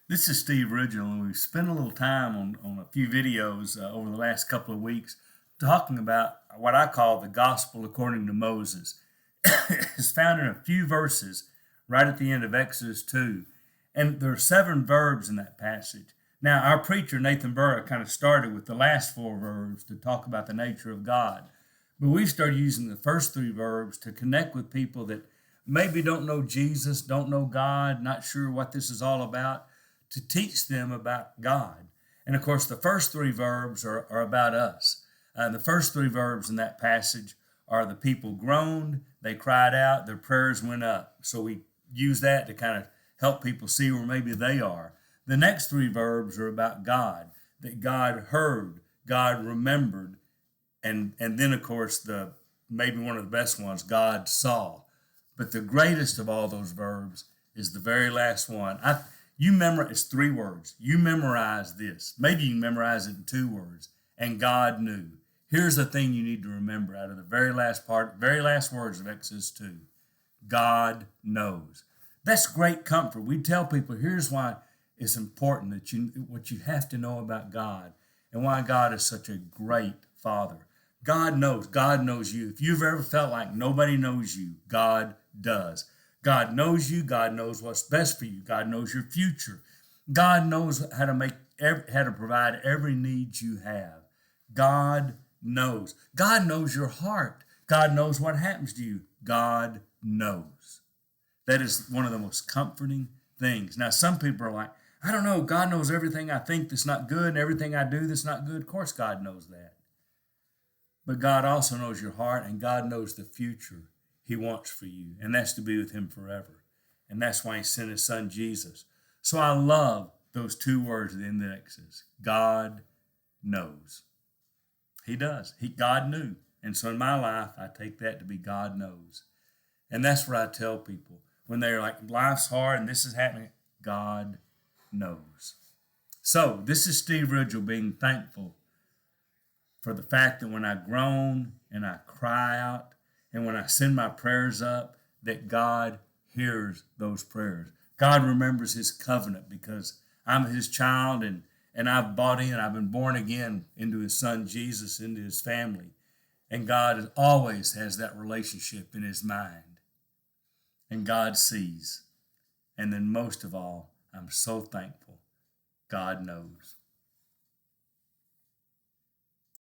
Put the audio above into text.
This is Steve Ridgel, and we've spent a little time on a few videos over the last couple of weeks talking about what I call the gospel according to Moses. It's found in a few verses right at the end of Exodus 2, and there are 7 verbs in that passage. Now, our preacher, Nathan Burrow, kind of started with the last 4 verbs to talk about the nature of God, but we've started using the first 3 verbs to connect with people that maybe don't know Jesus, don't know God, not sure what this is all about, to teach them about God. And of course, the first 3 verbs are about us. The first 3 verbs in that passage are the people groaned, they cried out, their prayers went up. So we use that to kind of help people see where maybe they are. The next 3 verbs are about God, that God heard, God remembered, and then of course the maybe one of the best ones, God saw. But the greatest of all those verbs is the very last one. You memorize, it's 3 words. You memorize this. Maybe you memorize it in 2 words. And God knew. Here's the thing you need to remember out of the very last part, very last words of Exodus 2. God knows. That's great comfort. We tell people here's why it's important that what you have to know about God and why God is such a great Father. God knows. God knows you. If you've ever felt like nobody knows you, God does. God knows you. God knows what's best for you. God knows your future. God knows how to provide every need you have. God knows. God knows your heart. God knows what happens to you. God knows. That is one of the most comforting things. Now, some people are like, I don't know. God knows everything I think that's not good and everything I do that's not good. Of course, God knows that. But God also knows your heart, and God knows the future He wants for you, and that's to be with Him forever. And that's why He sent His Son Jesus. So I love those 2 words at the end of Exodus. God knows. He does. God knew. And so in my life, I take that to be God knows. And that's what I tell people when they're like, life's hard and this is happening. God knows. So this is Steve Ridgel being thankful for the fact that when I groan and I cry out and when I send my prayers up, that God hears those prayers. God remembers His covenant because I'm His child and I've bought in, I've been born again into His Son Jesus, into His family. And God always has that relationship in His mind. And God sees. And then most of all, I'm so thankful God knows.